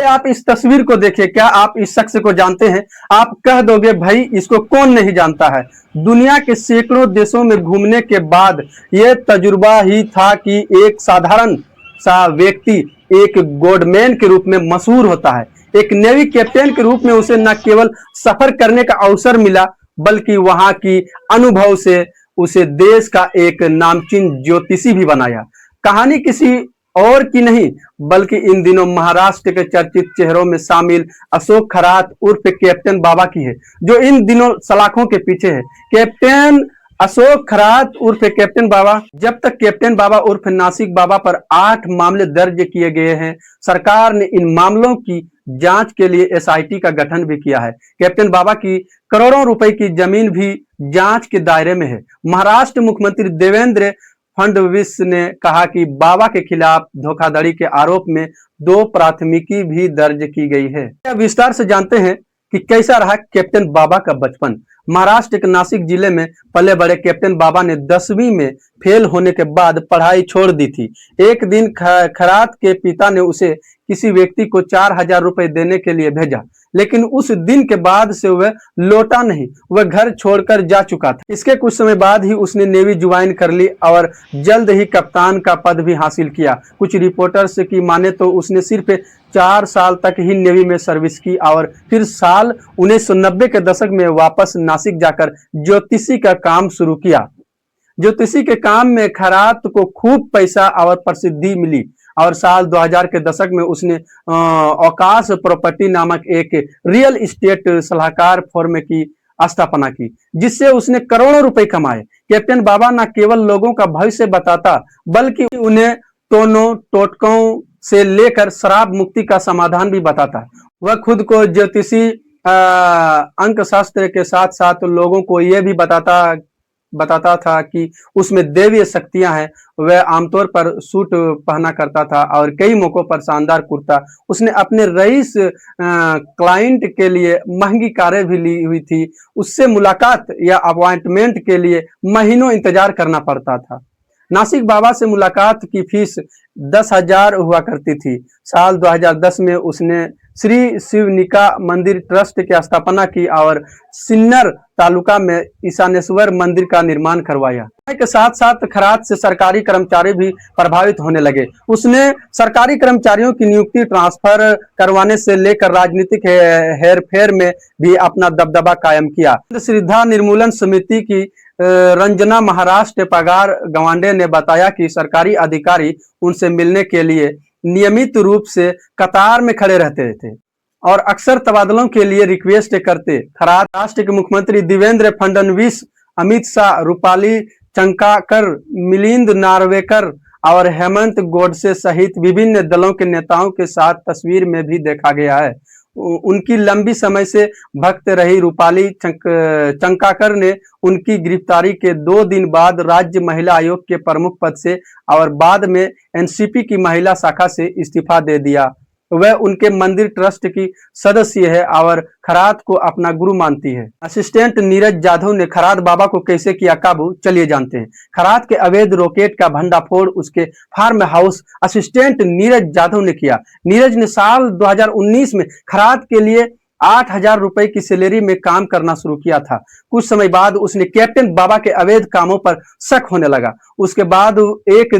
आप इस तस्वीर को देखिए, क्या आप इस शख्स को जानते हैं? आप कह दोगे भाई इसको कौन नहीं जानता है। दुनिया के सैकड़ों देशों में घूमने के बाद यह तजुर्बा ही था कि एक साधारण सा व्यक्ति एक गॉडमैन के रूप में मशहूर होता है। एक नेवी कैप्टन के रूप में उसे न केवल सफर करने का अवसर मिला, बल्कि वहां की अनुभव से उसे देश का एक नामचीन ज्योतिषी भी बनाया। कहानी किसी और की नहीं, बल्कि इन दिनों महाराष्ट्र के चर्चित चेहरों में शामिल अशोक खरात उर्फ कैप्टन बाबा की है, जो इन दिनों सलाखों के पीछे है। कैप्टन अशोक खरात उर्फ कैप्टन बाबा। जब तक कैप्टन बाबा उर्फ नासिक बाबा पर 8 मामले दर्ज किए गए हैं, सरकार ने इन मामलों की जांच के लिए एसआईटी का गठन भी किया है। कैप्टन बाबा की करोड़ों रुपए की जमीन भी जांच के दायरे में है। महाराष्ट्र मुख्यमंत्री देवेंद्र फडणवीस ने कहा कि बाबा के खिलाफ धोखाधड़ी के आरोप में 2 प्राथमिकी भी दर्ज की गई है। विस्तार से जानते हैं कि कैसा रहा कैप्टन बाबा का बचपन। महाराष्ट्र के नासिक जिले में पले बड़े कैप्टन बाबा ने 10वीं में फेल होने के बाद पढ़ाई छोड़ दी थी। एक दिन खरात के पिता ने उसे किसी व्यक्ति को 4000 रुपए देने के लिए भेजा, लेकिन उस दिन के बाद से वह लौटा नहीं। वह घर छोड़कर जा चुका था। इसके कुछ समय बाद ही उसने नेवी ज्वाइन कर ली और जल्द ही कप्तान का पद भी हासिल किया। कुछ रिपोर्टर्स की माने तो उसने सिर्फ 4 साल तक ही नेवी में सर्विस की और फिर साल 1990 के दशक में वापस नासिक जाकर ज्योतिषी का काम शुरू किया। ज्योतिषी के काम में खरात को खूब पैसा और प्रसिद्धि मिली और साल 2000 के दशक में उसने आकाश प्रॉपर्टी नामक एक रियल एस्टेट सलाहकार फर्म की स्थापना की, जिससे उसने करोड़ों रुपए कमाए। कैप्टन बाबा न केवल लोगों का भविष्य बताता, बल्कि उन्हें टोनों टोटकों से लेकर शराब मुक्ति का समाधान भी बताता। वह खुद को ज्योतिषी अंक शास्त्र के साथ साथ लोगों को यह भी बताता था कि उसमें दैवीय शक्तियां हैं। वह आमतौर पर सूट पहना करता था और कई मौकों पर शानदार कुर्ता। उसने अपने रईस क्लाइंट के लिए महंगी कारें भी ली हुई थी। उससे मुलाकात या अपॉइंटमेंट के लिए महीनों इंतजार करना पड़ता था। नासिक बाबा से मुलाकात की फीस 10,000 हुआ करती थी। साल 2010 में उसने श्री शिवनिका मंदिर ट्रस्ट की स्थापना की और सिन्नर तालुका में ईशानेश्वर मंदिर का निर्माण करवाया। के साथ साथ खरात से सरकारी कर्मचारी भी प्रभावित होने लगे। उसने सरकारी कर्मचारियों की नियुक्ति ट्रांसफर करवाने से लेकर राजनीतिक हेरफेर में भी अपना दबदबा कायम किया। श्रद्धा निर्मूलन समिति की रंजना महाराष्ट्र पगार गवांडे ने बताया कि सरकारी अधिकारी उनसे मिलने के लिए नियमित रूप से कतार में खड़े रहते थे और अक्सर तबादलों के लिए रिक्वेस्ट करते। खरात राष्ट्र के मुख्यमंत्री देवेंद्र फडणवीस, अमित शाह, रूपाली चंकाकर, मिलिंद नार्वेकर और हेमंत गोडसे सहित विभिन्न दलों के नेताओं के साथ तस्वीर में भी देखा गया है। उनकी लंबी समय से भक्त रही रूपाली चंकाकर ने उनकी गिरफ्तारी के 2 दिन बाद राज्य महिला आयोग के प्रमुख पद से और बाद में एनसीपी की महिला शाखा से इस्तीफा दे दिया। वह उनके मंदिर ट्रस्ट की सदस्य है और खरात को अपना गुरु मानती है। असिस्टेंट नीरज जाधव ने खरात बाबा को कैसे किया काबू, चलिए जानते हैं। खरात के अवैध रॉकेट का भंडाफोड़ उसके farm house assistant Neeraj Jadhav ने किया। नीरज ने साल 2019 में खरात के लिए 8,000 रुपए की सैलरी में काम करना शुरू किया था। कुछ समय बाद उसने कैप्टन बाबा के अवैध कामों पर शक होने लगा। उसके बाद एक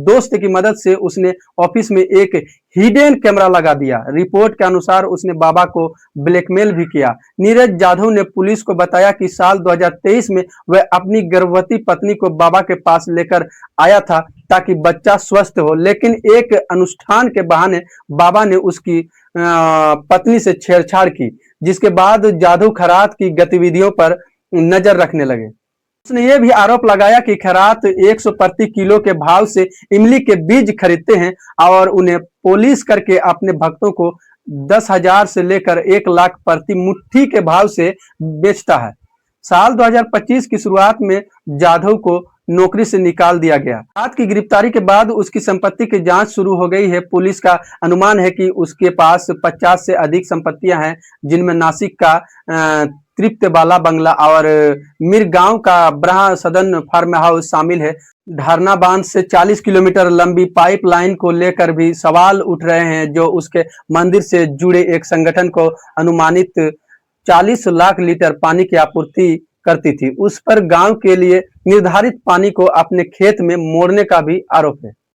दोस्त की मदद से उसने ऑफिस में एक हिडन कैमरा लगा दिया। रिपोर्ट के अनुसार उसने बाबा को ब्लैकमेल भी किया। नीरज जाधव ने पुलिस को बताया कि साल 2023 में वह अपनी गर्भवती पत्नी को बाबा के पास लेकर आया था ताकि बच्चा स्वस्थ हो, लेकिन एक अनुष्ठान के बहाने बाबा ने उसकी पत्नी से छेड़छाड़ की, जिसके बाद जाधव खरात की गतिविधियों पर नजर रखने लगे। उसने यह भी आरोप लगाया कि खरात 100 प्रति किलो के भाव से इमली के बीज खरीदते हैं और उन्हें पॉलिश करके अपने भक्तों को 10,000 से लेकर 1 लाख प्रति मुट्ठी के भाव से बेचता है। साल 2025 की शुरुआत में जाधव को नौकरी से निकाल दिया गया। खरात की गिरफ्तारी के बाद उसकी संपत्ति की जांच शुरू हो गई है। पुलिस का अनुमान है कि उसके पास 50 से अधिक संपत्तियां हैं, जिनमें नासिक का तृप्त बाला बंगला और मीर गांव का ब्रहा सदन फार्म हाउस शामिल है। धरना बांध से 40 किलोमीटर लंबी पाइपलाइन को लेकर भी सवाल उठ रहे हैं, जो उसके मंदिर से जुड़े एक संगठन को अनुमानित 40 लाख लीटर पानी की आपूर्ति करती थी। उस पर गांव के लिए निर्धारित पानी को अपने खेत में मोड़ने का भी आरोप है।